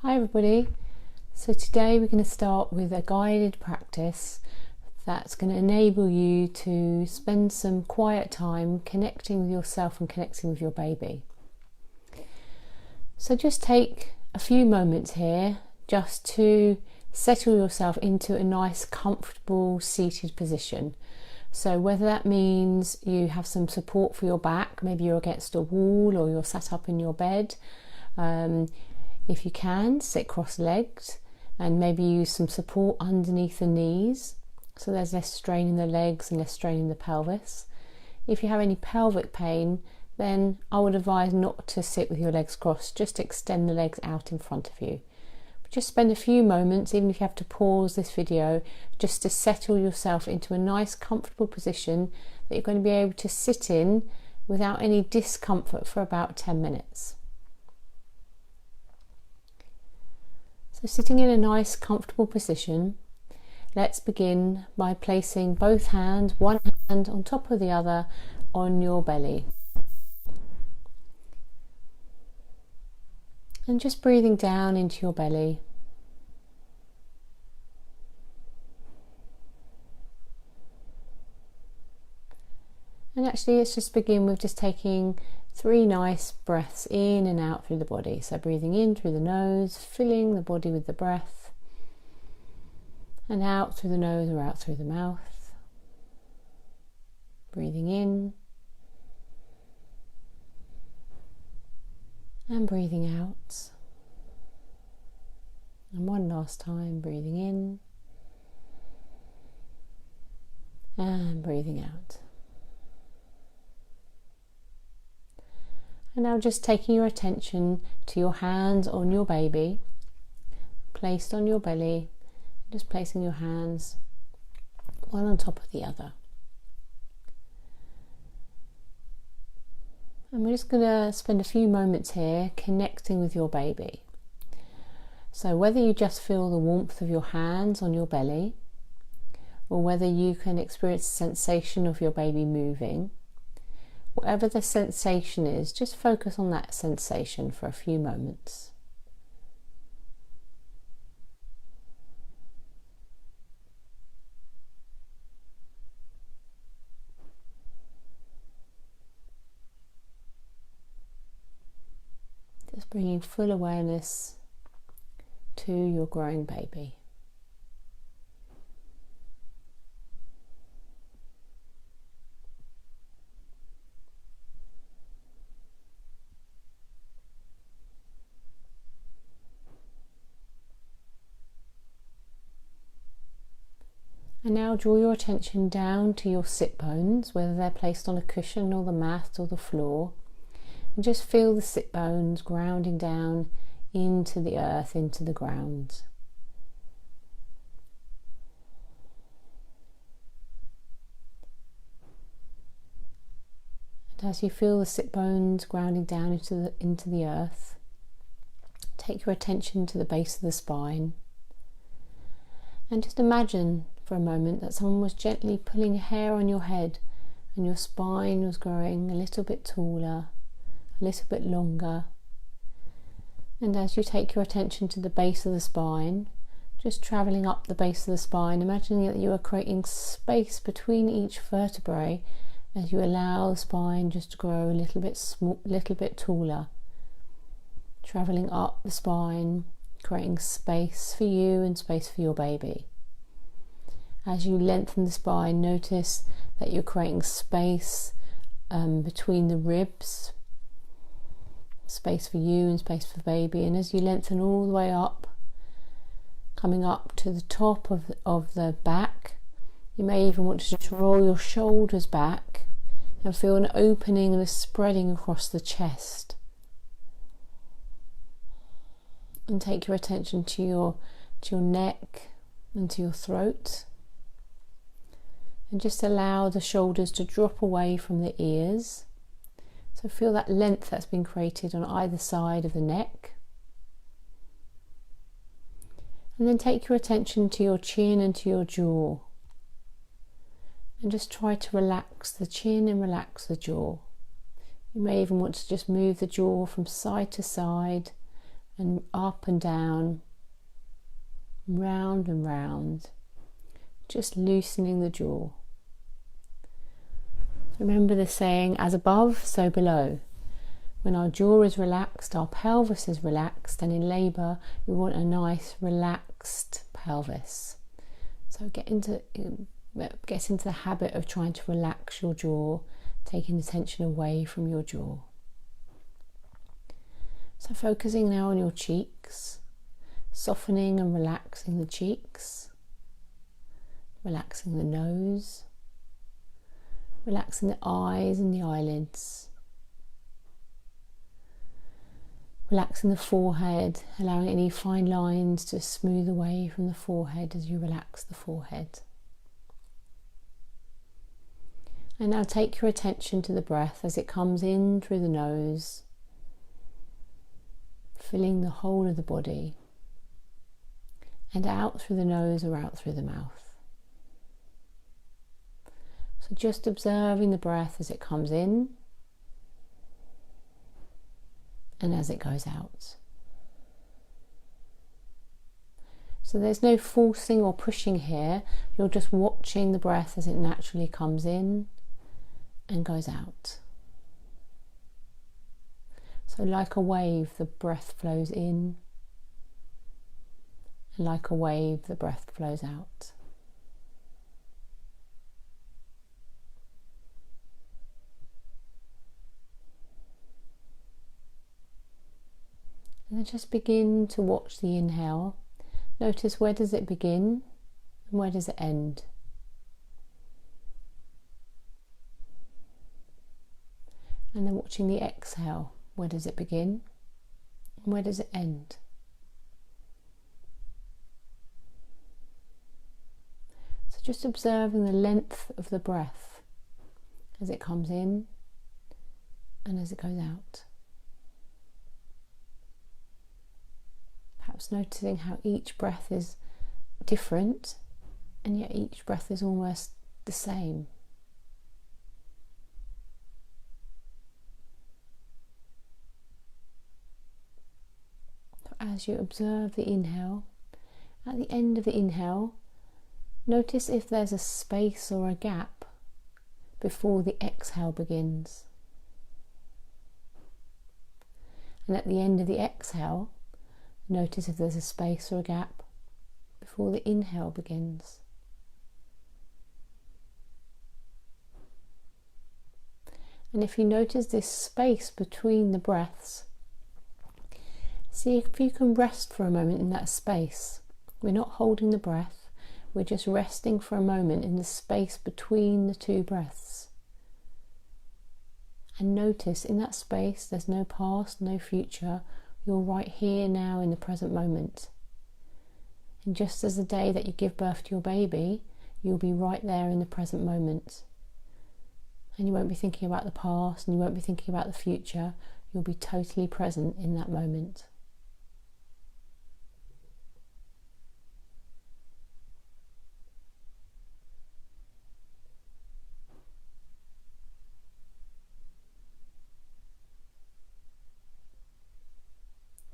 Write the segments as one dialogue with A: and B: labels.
A: Hi everybody, so today we're going to start with a guided practice that's going to enable you to spend some quiet time connecting with yourself and connecting with your baby. So just take a few moments here just to settle yourself into a nice comfortable seated position. So whether that means you have some support for your back, maybe you're against a wall or you're sat up in your bed, if you can, sit cross-legged and maybe use some support underneath the knees so there's less strain in the legs and less strain in the pelvis. If you have any pelvic pain, then I would advise not to sit with your legs crossed, just extend the legs out in front of you. But just spend a few moments, even if you have to pause this video, just to settle yourself into a nice comfortable position that you're going to be able to sit in without any discomfort for about 10 minutes. So sitting in a nice comfortable position, let's begin by placing both hands, one hand on top of the other, on your belly. And just breathing down into your belly. And actually let's just begin with just taking 3 nice breaths in and out through the body. So breathing in through the nose, filling the body with the breath, and out through the nose or out through the mouth. Breathing in and breathing out. And one last time, breathing in and breathing out. And now just taking your attention to your hands on your baby, placed on your belly, just placing your hands one on top of the other. And we're just going to spend a few moments here connecting with your baby. So whether you just feel the warmth of your hands on your belly, or whether you can experience the sensation of your baby moving, whatever the sensation is, just focus on that sensation for a few moments. Just bringing full awareness to your growing baby. And now draw your attention down to your sit bones, whether they're placed on a cushion or the mat or the floor, and just feel the sit bones grounding down into the earth, into the ground. And as you feel the sit bones grounding down into the earth, take your attention to the base of the spine, and just imagine for a moment that someone was gently pulling hair on your head and your spine was growing a little bit taller, a little bit longer. And as you take your attention to the base of the spine, just travelling up the base of the spine, imagining that you are creating space between each vertebrae as you allow the spine just to grow a little bit taller. Travelling up the spine, creating space for you and space for your baby. As you lengthen the spine, notice that you're creating space between the ribs, space for you and space for the baby. And as you lengthen all the way up, coming up to the top of the back, you may even want to just roll your shoulders back and feel an opening and a spreading across the chest. And take your attention to your neck and to your throat. And just allow the shoulders to drop away from the ears. So feel that length that's been created on either side of the neck. And then take your attention to your chin and to your jaw. And just try to relax the chin and relax the jaw. You may even want to just move the jaw from side to side and up and down, round and round, just loosening the jaw. Remember the saying, as above, so below. When our jaw is relaxed, our pelvis is relaxed, and in labour we want a nice relaxed pelvis. So get into the habit of trying to relax your jaw, taking the tension away from your jaw. So focusing now on your cheeks, softening and relaxing the cheeks, relaxing the nose, relaxing the eyes and the eyelids, relaxing the forehead, allowing any fine lines to smooth away from the forehead as you relax the forehead. And now take your attention to the breath as it comes in through the nose, filling the whole of the body, and out through the nose or out through the mouth. So just observing the breath as it comes in and as it goes out. So there's no forcing or pushing here, you're just watching the breath as it naturally comes in and goes out. So like a wave, the breath flows in, and like a wave, the breath flows out. And then just begin to watch the inhale. Notice, where does it begin and where does it end? And then watching the exhale. Where does it begin and where does it end? So just observing the length of the breath as it comes in and as it goes out. Perhaps noticing how each breath is different and yet each breath is almost the same. As you observe the inhale, at the end of the inhale, notice if there's a space or a gap before the exhale begins. And at the end of the exhale, notice if there's a space or a gap before the inhale begins. And if you notice this space between the breaths, see if you can rest for a moment in that space. We're not holding the breath, we're just resting for a moment in the space between the two breaths. And notice in that space there's no past, no future, you're right here now in the present moment. And just as the day that you give birth to your baby, you'll be right there in the present moment. And you won't be thinking about the past and you won't be thinking about the future, you'll be totally present in that moment.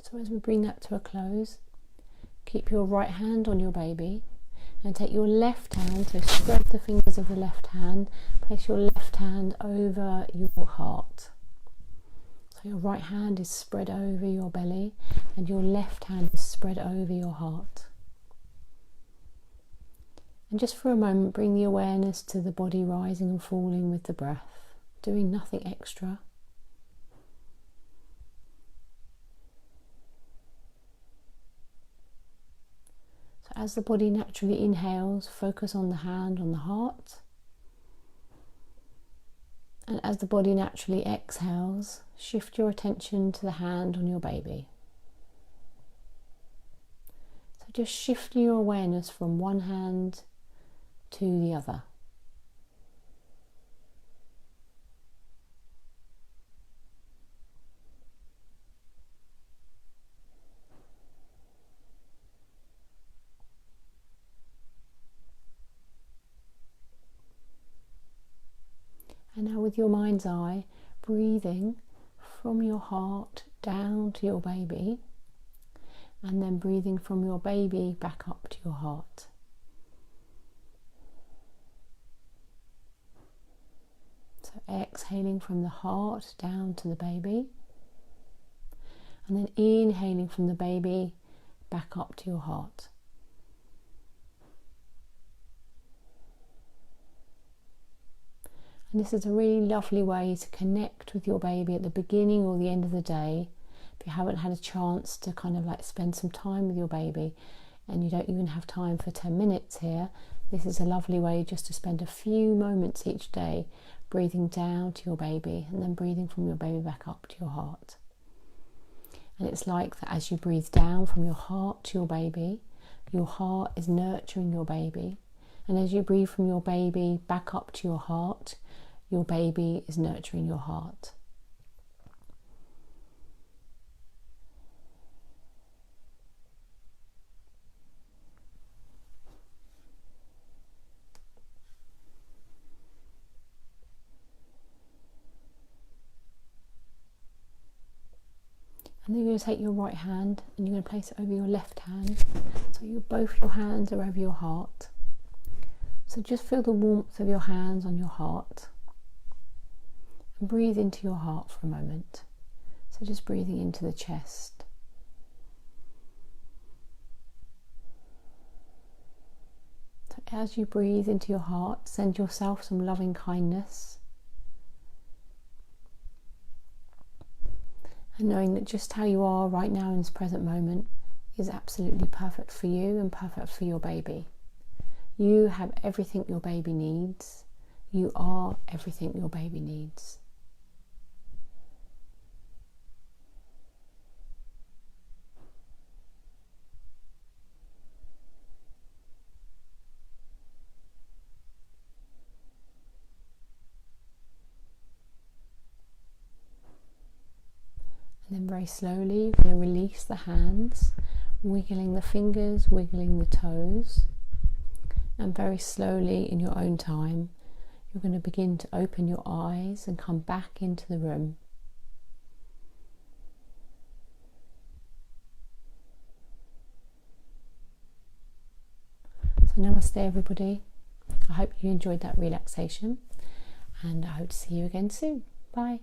A: So as we bring that to a close, keep your right hand on your baby and take your left hand, so spread the fingers of the left hand, place your left hand over your heart. So your right hand is spread over your belly and your left hand is spread over your heart. And just for a moment, bring the awareness to the body rising and falling with the breath, doing nothing extra. As the body naturally inhales, focus on the hand on the heart. And as the body naturally exhales, shift your attention to the hand on your baby. So just shift your awareness from one hand to the other. And now with your mind's eye, breathing from your heart down to your baby, and then breathing from your baby back up to your heart. So exhaling from the heart down to the baby, and then inhaling from the baby back up to your heart. And this is a really lovely way to connect with your baby at the beginning or the end of the day. If you haven't had a chance to kind of like spend some time with your baby, and you don't even have time for 10 minutes here, this is a lovely way just to spend a few moments each day breathing down to your baby and then breathing from your baby back up to your heart. And it's like that as you breathe down from your heart to your heart is nurturing your baby. And as you breathe from your baby back up to your baby is nurturing your heart. And then you're going to take your right hand and you're going to place it over your left hand. So both your hands are over your heart. So just feel the warmth of your hands on your heart. And breathe into your heart for a moment. So just breathing into the chest. So as you breathe into your heart, send yourself some loving kindness. And knowing that just how you are right now in this present moment is absolutely perfect for you and perfect for your baby. You have everything your baby needs. You are everything your baby needs. And then very slowly you're going to release the hands, wiggling the fingers, wiggling the toes. And very slowly in your own time, you're going to begin to open your eyes and come back into the room. So namaste everybody. I hope you enjoyed that relaxation, and I hope to see you again soon. Bye.